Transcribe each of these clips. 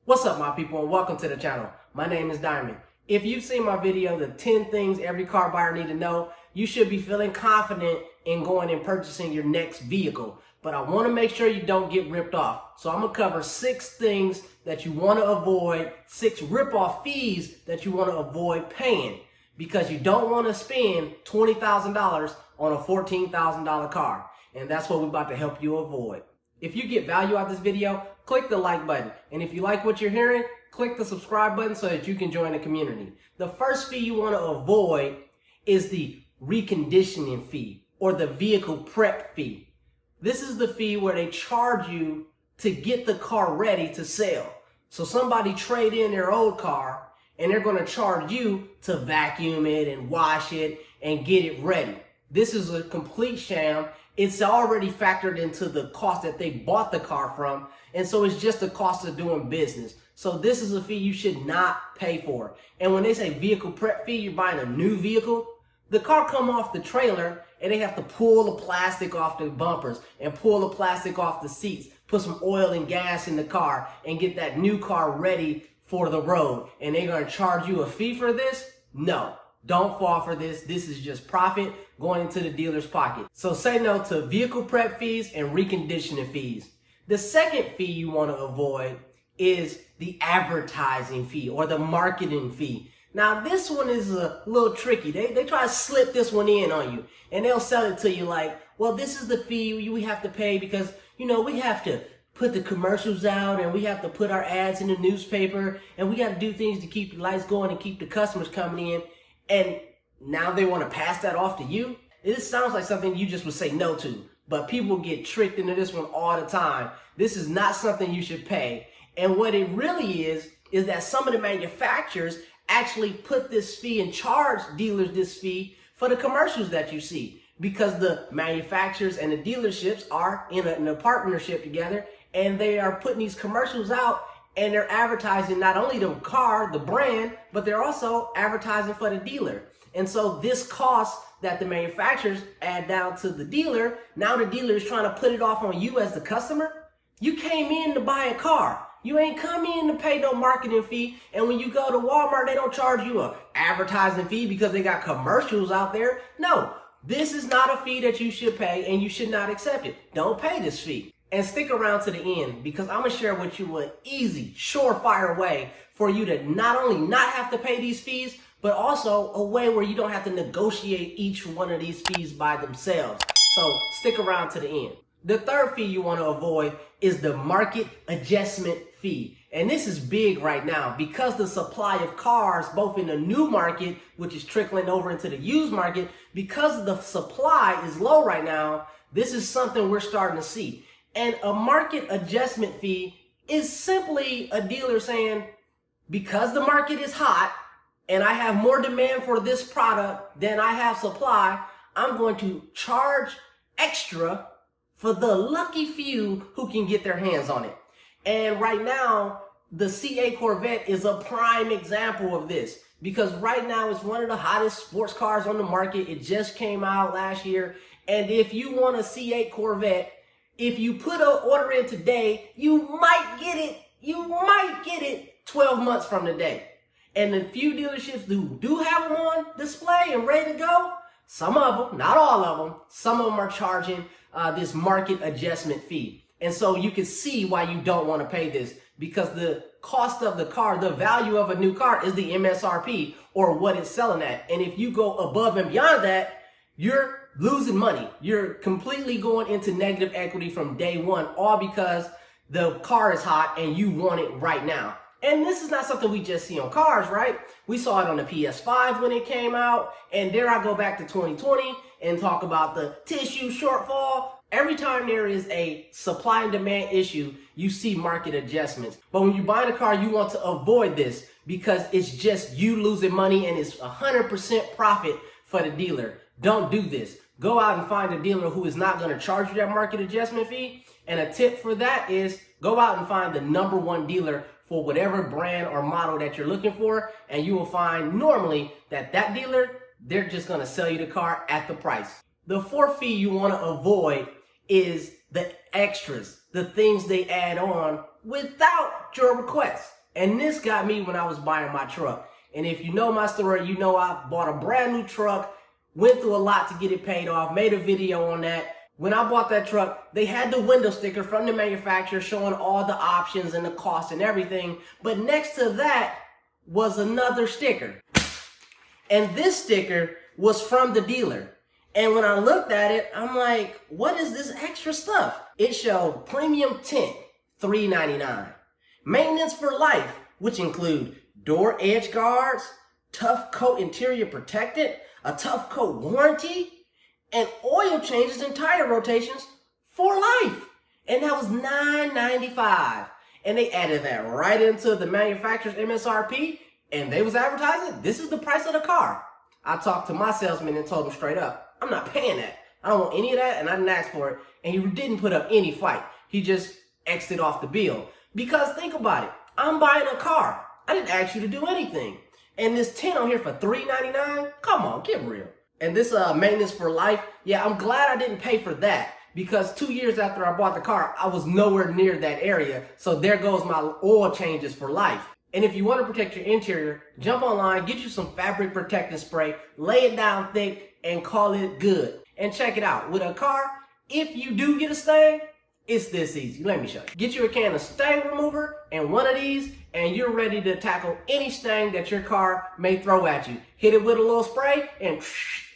What's up, my people, and welcome to the channel. My name is Diamond. If you've seen my video, the 10 things every car buyer need to know, you should be feeling confident in going and purchasing your next vehicle. But I want to make sure you don't get ripped off. So I'm going to cover 6 things that you want to avoid, 6 rip-off fees that you want to avoid paying, because you don't want to spend $20,000 on a $14,000 car. And that's what we're about to help you avoid. If you get value out of this video, click the like button. And if you like what you're hearing, click the subscribe button so that you can join the community. The first fee you want to avoid is the reconditioning fee or the vehicle prep fee. This is the fee where they charge you to get the car ready to sell. So somebody trade in their old car and they're going to charge you to vacuum it and wash it and get it ready. This is a complete sham. It's already factored into the cost that they bought the car from, and so it's just the cost of doing business. So this is a fee you should not pay for. And when they say vehicle prep fee, you're buying a new vehicle, the car come off the trailer and they have to pull the plastic off the bumpers and pull the plastic off the seats, put some oil and gas in the car and get that new car ready for the road. And they're going to charge you a fee for this? No. Don't fall for this. This is just profit going into the dealer's pocket. So say no to vehicle prep fees and reconditioning fees. The second fee you want to avoid is the advertising fee or the marketing fee. Now this one is a little tricky. They try to slip this one in on you and they'll sell it to you like, well, this is the fee we have to pay because, you know, we have to put the commercials out and we have to put our ads in the newspaper and we got to do things to keep the lights going and keep the customers coming in. And now they want to pass that off to you? This sounds like something you just would say no to. But people get tricked into this one all the time. This is not something you should pay. And what it really is that some of the manufacturers actually put this fee and charge dealers this fee for the commercials that you see. Because the manufacturers and the dealerships are in a partnership together and they are putting these commercials out. And they're advertising not only the car, the brand, but they're also advertising for the dealer. And so this cost that the manufacturers add down to the dealer, now the dealer is trying to put it off on you as the customer. You came in to buy a car. You ain't come in to pay no marketing fee. And when you go to Walmart, they don't charge you an advertising fee because they got commercials out there. No, this is not a fee that you should pay and you should not accept it. Don't pay this fee. And stick around to the end because I'm going to share with you an easy, surefire way for you to not only not have to pay these fees, but also a way where you don't have to negotiate each one of these fees by themselves. So stick around to the end. The third fee you want to avoid is the market adjustment fee. And this is big right now because the supply of cars, both in the new market, which is trickling over into the used market, because the supply is low right now, this is something we're starting to see. And a market adjustment fee is simply a dealer saying, because the market is hot and I have more demand for this product than I have supply, I'm going to charge extra for the lucky few who can get their hands on it. And right now, the CA Corvette is a prime example of this because right now it's one of the hottest sports cars on the market. It just came out last year. And if you want a C8 Corvette, if you put an order in today, you might get it 12 months from today. And the few dealerships who do have them on display and ready to go, some of them, not all of them, some of them are charging this market adjustment fee. And so you can see why you don't want to pay this because the cost of the car, the value of a new car is the MSRP or what it's selling at. And if you go above and beyond that, you're losing money. You're completely going into negative equity from day one, all because the car is hot and you want it right now. And this is not something we just see on cars, right? We saw it on the PS5 when it came out. And there I go back to 2020 and talk about the tissue shortfall. Every time there is a supply and demand issue, you see market adjustments. But when you buy a car, you want to avoid this because it's just you losing money and it's 100% profit for the dealer. Don't do this. Go out and find a dealer who is not going to charge you that market adjustment fee. And a tip for that is go out and find the #1 dealer for whatever brand or model that you're looking for. And you will find normally that dealer, they're just going to sell you the car at the price. The fourth fee you want to avoid is the extras, the things they add on without your request. And this got me when I was buying my truck. And if you know my story, you know I bought a brand new truck, went through a lot to get it paid off, made a video on that. When I bought that truck, they had the window sticker from the manufacturer showing all the options and the cost and everything. But next to that was another sticker. And this sticker was from the dealer. And when I looked at it, I'm like, what is this extra stuff? It showed premium tint, $3.99. Maintenance for life, which include door edge guards, tough coat interior protectant, a tough coat warranty, and oil changes and tire rotations for life. And that was $9.95. And they added that right into the manufacturer's MSRP, and they was advertising, this is the price of the car. I talked to my salesman and told him straight up, I'm not paying that. I don't want any of that, and I didn't ask for it. And he didn't put up any fight. He just exited off the bill. Because think about it, I'm buying a car. I didn't ask you to do anything. And this tint on here for $3.99? Come on, get real. And this maintenance for life, yeah, I'm glad I didn't pay for that, because 2 years after I bought the car, I was nowhere near that area. So there goes my oil changes for life. And if you want to protect your interior, jump online, get you some fabric protectant spray, lay it down thick, and call it good. And check it out. With a car, if you do get a stain, it's this easy. Let me show you. Get you a can of stain remover and one of these, and you're ready to tackle any stain that your car may throw at you. Hit it with a little spray and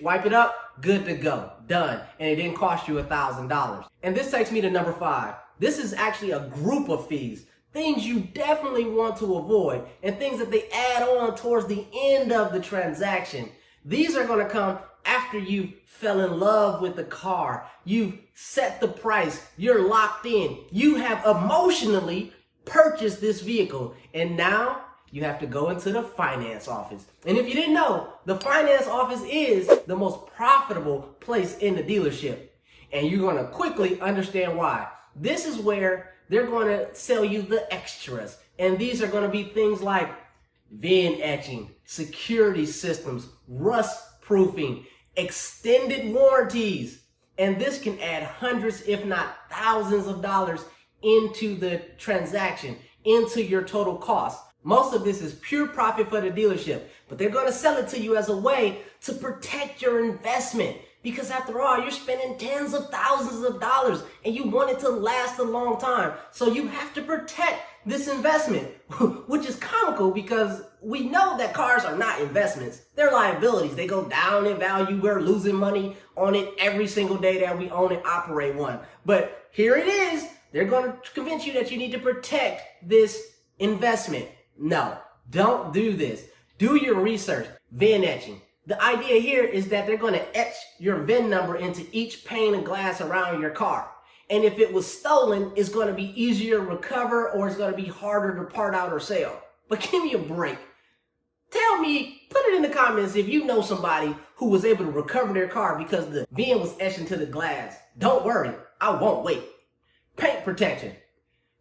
wipe it up. Good to go. Done. And it didn't cost you $1,000. And this takes me to number 5. This is actually a group of fees. Things you definitely want to avoid, and things that they add on towards the end of the transaction. These are going to come after you fell in love with the car. You've set the price. You're locked in. You have emotionally purchased this vehicle, and now you have to go into the finance office. And if you didn't know, the finance office is the most profitable place in the dealership. And you're going to quickly understand why. This is where they're going to sell you the extras. And these are going to be things like Vin Etching, security systems, rust proofing, extended warranties. And this can add hundreds, if not thousands of dollars into the transaction, into your total cost. Most of this is pure profit for the dealership, but they're going to sell it to you as a way to protect your investment. Because after all, you're spending tens of thousands of dollars and you want it to last a long time. So you have to protect this investment, which is comical because we know that cars are not investments. They're liabilities. They go down in value. We're losing money on it every single day that we own and operate one. But here it is. They're going to convince you that you need to protect this investment. No, don't do this. Do your research. Vin etching. The idea here is that they're going to etch your VIN number into each pane of glass around your car. And if it was stolen, it's going to be easier to recover, or it's going to be harder to part out or sell. But give me a break. Tell me, put it in the comments if you know somebody who was able to recover their car because the VIN was etched into the glass. Don't worry, I won't wait. Paint protection.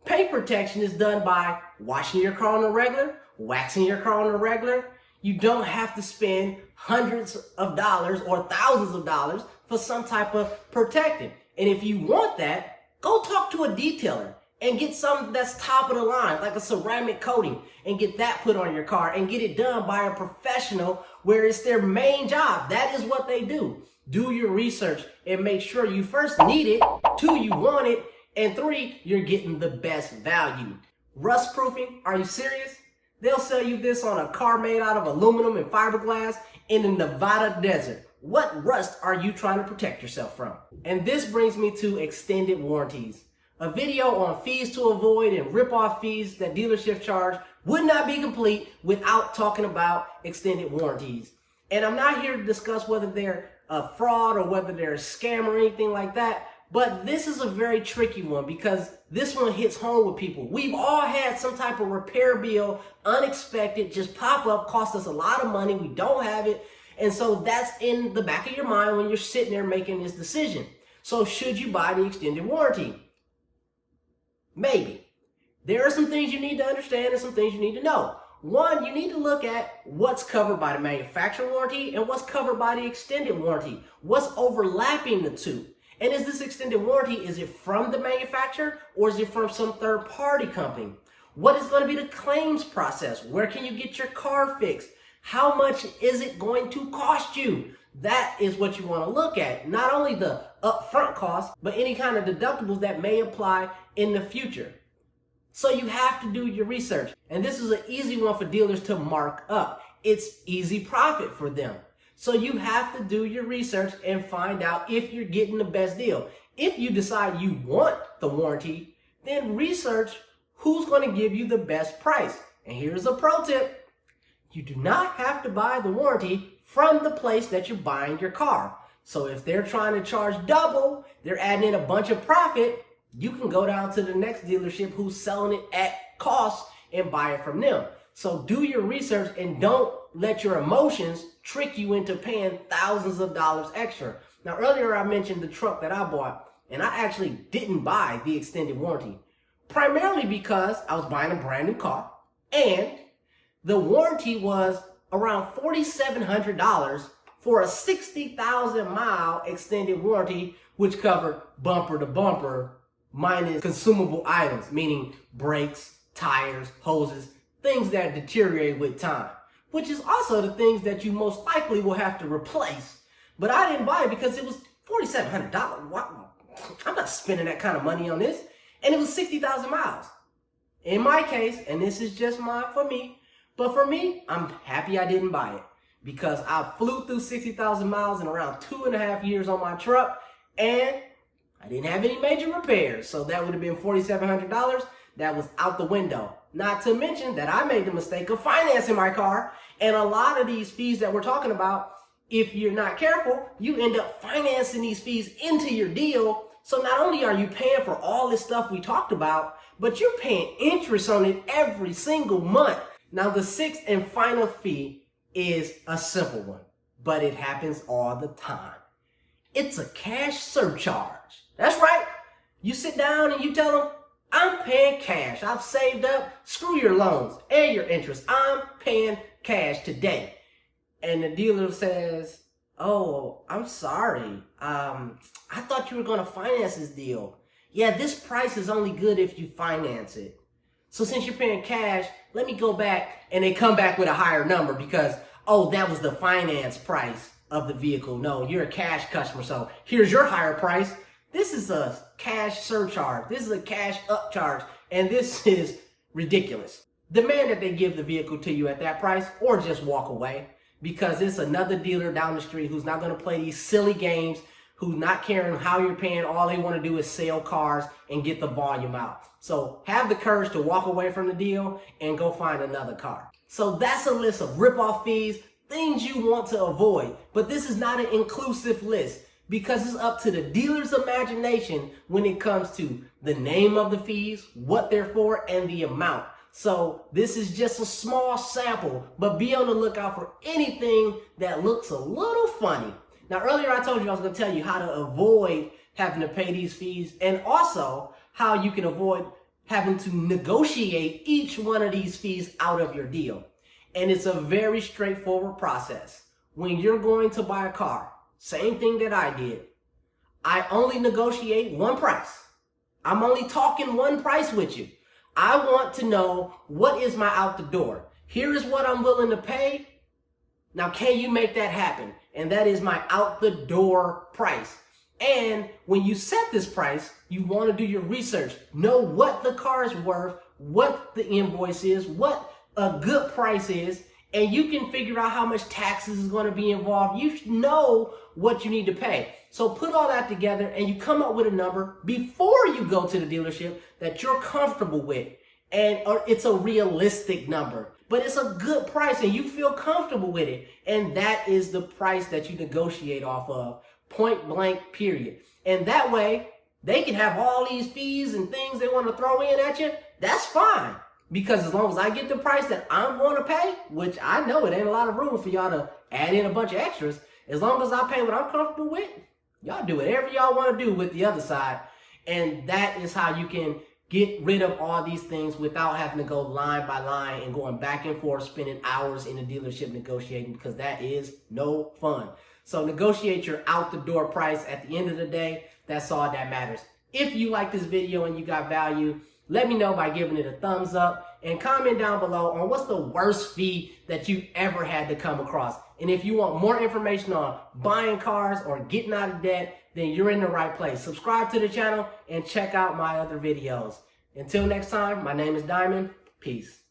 Paint protection is done by washing your car on a regular, waxing your car on a regular. You don't have to spend hundreds of dollars or thousands of dollars for some type of protectant. And if you want that, go talk to a detailer and get something that's top of the line, like a ceramic coating, and get that put on your car and get it done by a professional where it's their main job. That is what they do. Do your research and make sure you first need it, 2, you want it, and 3, you're getting the best value. Rust proofing, are you serious? They'll sell you this on a car made out of aluminum and fiberglass in the Nevada desert. What rust are you trying to protect yourself from? And this brings me to extended warranties. A video on fees to avoid and rip-off fees that dealerships charge would not be complete without talking about extended warranties. And I'm not here to discuss whether they're a fraud or whether they're a scam or anything like that. But this is a very tricky one because this one hits home with people. We've all had some type of repair bill, unexpected, just pop up, cost us a lot of money. We don't have it. And so that's in the back of your mind when you're sitting there making this decision. So should you buy the extended warranty? Maybe. There are some things you need to understand and some things you need to know. One, you need to look at what's covered by the manufacturer warranty and what's covered by the extended warranty. What's overlapping the two? And is this extended warranty, is it from the manufacturer or is it from some third-party company? What is going to be the claims process? Where can you get your car fixed? How much is it going to cost you? That is what you want to look at. Not only the upfront cost, but any kind of deductibles that may apply in the future. So you have to do your research. And this is an easy one for dealers to mark up. It's easy profit for them. So you have to do your research and find out if you're getting the best deal. If you decide you want the warranty, then research who's going to give you the best price. And here's a pro tip. You do not have to buy the warranty from the place that you're buying your car. So if they're trying to charge double, they're adding in a bunch of profit, you can go down to the next dealership who's selling it at cost and buy it from them. So do your research and don't let your emotions trick you into paying thousands of dollars extra. Now, earlier I mentioned the truck that I bought, and I actually didn't buy the extended warranty, primarily because I was buying a brand new car, and the warranty was around $4,700 for a 60,000 mile extended warranty, which covered bumper to bumper minus consumable items, meaning brakes, tires, hoses, things that deteriorate with time, which is also the things that you most likely will have to replace. But I didn't buy it because it was $4,700. Wow. I'm not spending that kind of money on this. And it was 60,000 miles. In my case, and this is just for me, but for me, I'm happy I didn't buy it because I flew through 60,000 miles in around 2.5 years on my truck, and I didn't have any major repairs. So that would have been $4,700. That was out the window. Not to mention that I made the mistake of financing my car, and a lot of these fees that we're talking about, if you're not careful, you end up financing these fees into your deal. So not only are you paying for all this stuff we talked about, but you're paying interest on it every single month. Now, the sixth and final fee is a simple one, but it happens all the time. It's a cash surcharge. That's right. You sit down and you tell them, I'm paying cash. I've saved up. Screw your loans and your interest. I'm paying cash today. And the dealer says, oh, I'm sorry. I thought you were going to finance this deal. Yeah, this price is only good if you finance it. So since you're paying cash, let me go back. And they come back with a higher number because, oh, that was the finance price of the vehicle. No, you're a cash customer. So here's your higher price. This is a cash surcharge. This is a cash upcharge. And this is ridiculous. Demand that they give the vehicle to you at that price or just walk away, because it's another dealer down the street who's not going to play these silly games, who's not caring how you're paying. All they want to do is sell cars and get the volume out. So have the courage to walk away from the deal and go find another car. So that's a list of rip-off fees, things you want to avoid. But this is not an inclusive list because it's up to the dealer's imagination when it comes to the name of the fees, what they're for, and the amount. So this is just a small sample, but be on the lookout for anything that looks a little funny. Now, earlier I told you I was going to tell you how to avoid having to pay these fees, and also how you can avoid having to negotiate each one of these fees out of your deal. And it's a very straightforward process. When you're going to buy a car, same thing that I did. I only negotiate one price. I'm only talking one price with you. I want to know, what is my out the door? Here is what I'm willing to pay. Now, can you make that happen? And that is my out the door price. And when you set this price, you want to do your research. Know what the car is worth, what the invoice is, what a good price is, and you can figure out how much taxes is going to be involved. You know what you need to pay. So put all that together and you come up with a number before you go to the dealership that you're comfortable with. Or it's a realistic number, but it's a good price and you feel comfortable with it. And that is the price that you negotiate off of, point blank, period. And that way they can have all these fees and things they want to throw in at you. That's fine. Because as long as I get the price that I'm going to pay, which I know it ain't a lot of room for y'all to add in a bunch of extras, as long as I pay what I'm comfortable with, y'all do whatever y'all want to do with the other side. And that is how you can get rid of all these things without having to go line by line and going back and forth, spending hours in the dealership negotiating, because that is no fun. So negotiate your out the door price. At the end of the day, that's all that matters. If you like this video and you got value, Let me know by giving it a thumbs up and comment down below on what's the worst fee that you ever had to come across. And if you want more information on buying cars or getting out of debt, then you're in the right place. Subscribe to the channel and check out my other videos. Until next time, my name is Diamond. Peace.